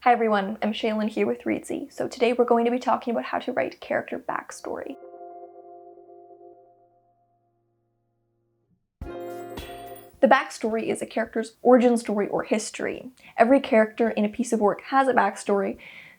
Hi everyone, I'm Shaylin here with Reedsy. So today we're going to be talking about how to write character backstory. The backstory is a character's origin story or history. Every character in a piece of work has a backstory,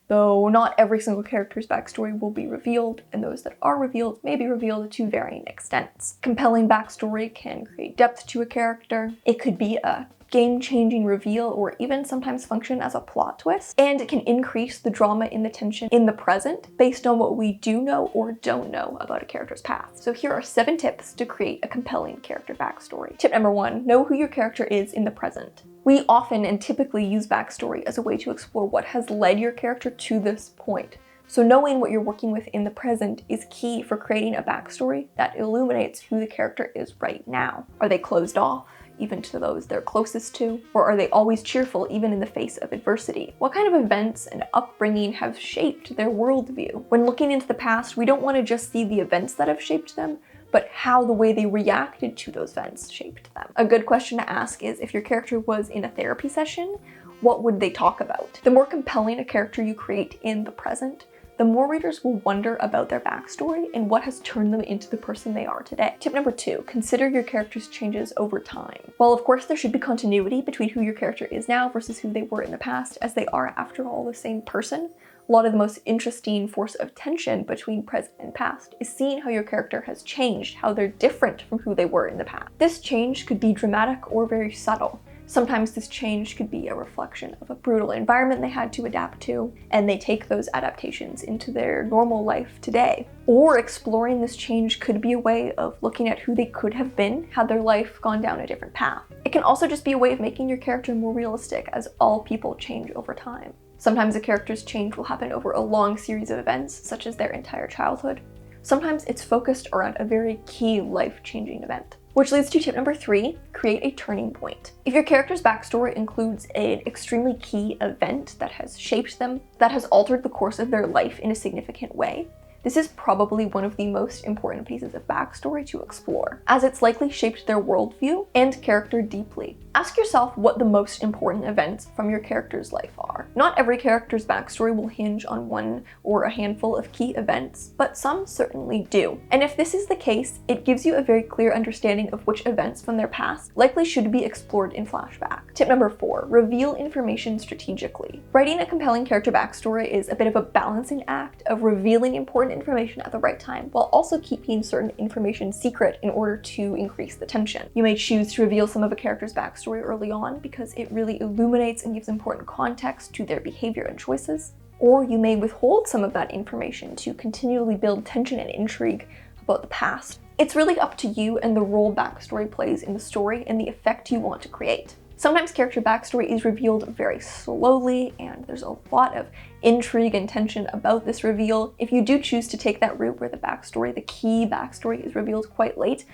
though not every single character's backstory will be revealed, and those that are revealed may be revealed to varying extents. Compelling backstory can create depth to a character. It could be a game-changing reveal or even sometimes function as a plot twist, and it can increase the drama and the tension in the present based on what we do know or don't know about a character's past. So here are 7 tips to create a compelling character backstory. Tip number 1, know who your character is in the present. We often and typically use backstory as a way to explore what has led your character to this point. So knowing what you're working with in the present is key for creating a backstory that illuminates who the character is right now. Are they closed off, even to those they're closest to? Or are they always cheerful even in the face of adversity? What kind of events and upbringing have shaped their worldview? When looking into the past, we don't want to just see the events that have shaped them, but how the way they reacted to those events shaped them. A good question to ask is, if your character was in a therapy session, what would they talk about? The more compelling a character you create in the present, the more readers will wonder about their backstory and what has turned them into the person they are today. Tip number 2, consider your character's changes over time. While of course there should be continuity between who your character is now versus who they were in the past, as they are after all the same person, a lot of the most interesting force of tension between present and past is seeing how your character has changed, how they're different from who they were in the past. This change could be dramatic or very subtle. Sometimes this change could be a reflection of a brutal environment they had to adapt to, and they take those adaptations into their normal life today. Or exploring this change could be a way of looking at who they could have been had their life gone down a different path. It can also just be a way of making your character more realistic, as all people change over time. Sometimes a character's change will happen over a long series of events, such as their entire childhood. Sometimes it's focused around a very key life-changing event. Which leads to tip number 3, create a turning point. If your character's backstory includes an extremely key event that has shaped them, that has altered the course of their life in a significant way, this is probably one of the most important pieces of backstory to explore, as it's likely shaped their worldview and character deeply. Ask yourself what the most important events from your character's life are. Not every character's backstory will hinge on one or a handful of key events, but some certainly do. And if this is the case, it gives you a very clear understanding of which events from their past likely should be explored in flashback. Tip number 4, reveal information strategically. Writing a compelling character backstory is a bit of a balancing act of revealing important information at the right time, while also keeping certain information secret in order to increase the tension. You may choose to reveal some of a character's backstory early on because it really illuminates and gives important context to their behavior and choices, or you may withhold some of that information to continually build tension and intrigue about the past. It's really up to you and the role backstory plays in the story and the effect you want to create. Sometimes character backstory is revealed very slowly, and there's a lot of intrigue and tension about this reveal. If you do choose to take that route where the key backstory is revealed quite late,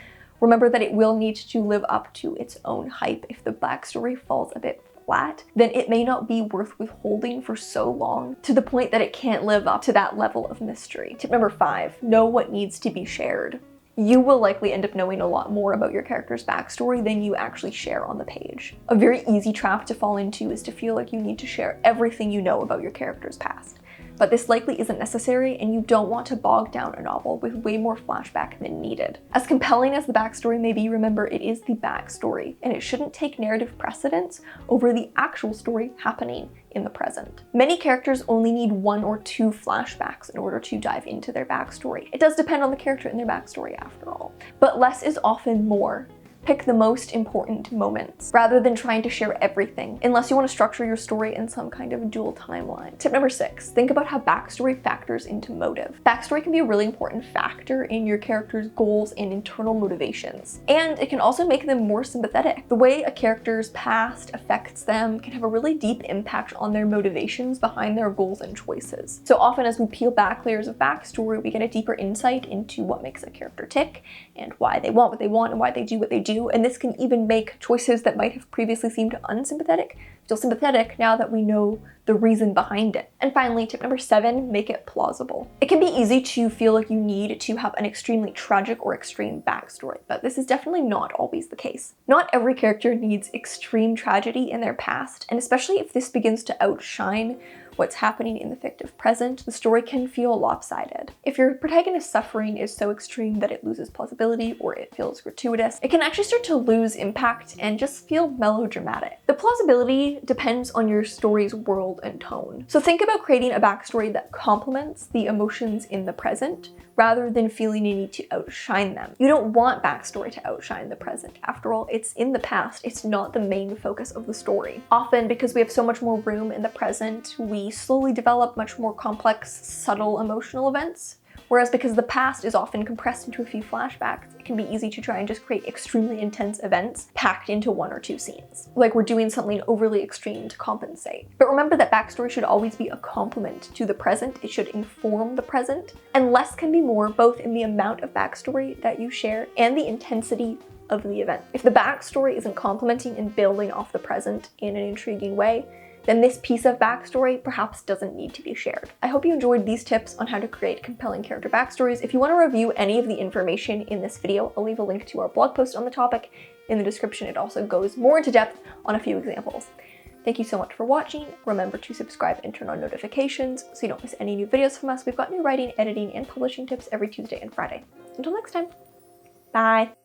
remember that it will need to live up to its own hype. If the backstory falls a bit flat, then it may not be worth withholding for so long, to the point that it can't live up to that level of mystery. Tip number 5, know what needs to be shared. You will likely end up knowing a lot more about your character's backstory than you actually share on the page. A very easy trap to fall into is to feel like you need to share everything you know about your character's past. But this likely isn't necessary, and you don't want to bog down a novel with way more flashback than needed. As compelling as the backstory may be, remember it is the backstory, and it shouldn't take narrative precedence over the actual story happening in the present. Many characters only need 1 or 2 flashbacks in order to dive into their backstory. It does depend on the character and their backstory after all. But less is often more. Pick the most important moments, rather than trying to share everything, unless you want to structure your story in some kind of dual timeline. Tip number 6, think about how backstory factors into motive. Backstory can be a really important factor in your character's goals and internal motivations, and it can also make them more sympathetic. The way a character's past affects them can have a really deep impact on their motivations behind their goals and choices. So often as we peel back layers of backstory, we get a deeper insight into what makes a character tick, and why they want what they want, and why they do what they do. And this can even make choices that might have previously seemed unsympathetic feel sympathetic now that we know the reason behind it. And finally, tip number 7, make it plausible. It can be easy to feel like you need to have an extremely tragic or extreme backstory, but this is definitely not always the case. Not every character needs extreme tragedy in their past, and especially if this begins to outshine what's happening in the fictive present, the story can feel lopsided. If your protagonist's suffering is so extreme that it loses plausibility or it feels gratuitous, it can actually start to lose impact and just feel melodramatic. The plausibility depends on your story's world and tone. So think about creating a backstory that complements the emotions in the present rather than feeling you need to outshine them. You don't want backstory to outshine the present. After all, it's in the past. It's not the main focus of the story. Often, because we have so much more room in the present, we slowly develop much more complex, subtle emotional events. Whereas because the past is often compressed into a few flashbacks, it can be easy to try and just create extremely intense events packed into 1 or 2 scenes. Like we're doing something overly extreme to compensate. But remember that backstory should always be a complement to the present. It should inform the present. And less can be more, both in the amount of backstory that you share and the intensity of the event. If the backstory isn't complementing and building off the present in an intriguing way, then this piece of backstory perhaps doesn't need to be shared. I hope you enjoyed these tips on how to create compelling character backstories. If you want to review any of the information in this video, I'll leave a link to our blog post on the topic in the description. It also goes more into depth on a few examples. Thank you so much for watching. Remember to subscribe and turn on notifications so you don't miss any new videos from us. We've got new writing, editing, and publishing tips every Tuesday and Friday. Until next time, bye!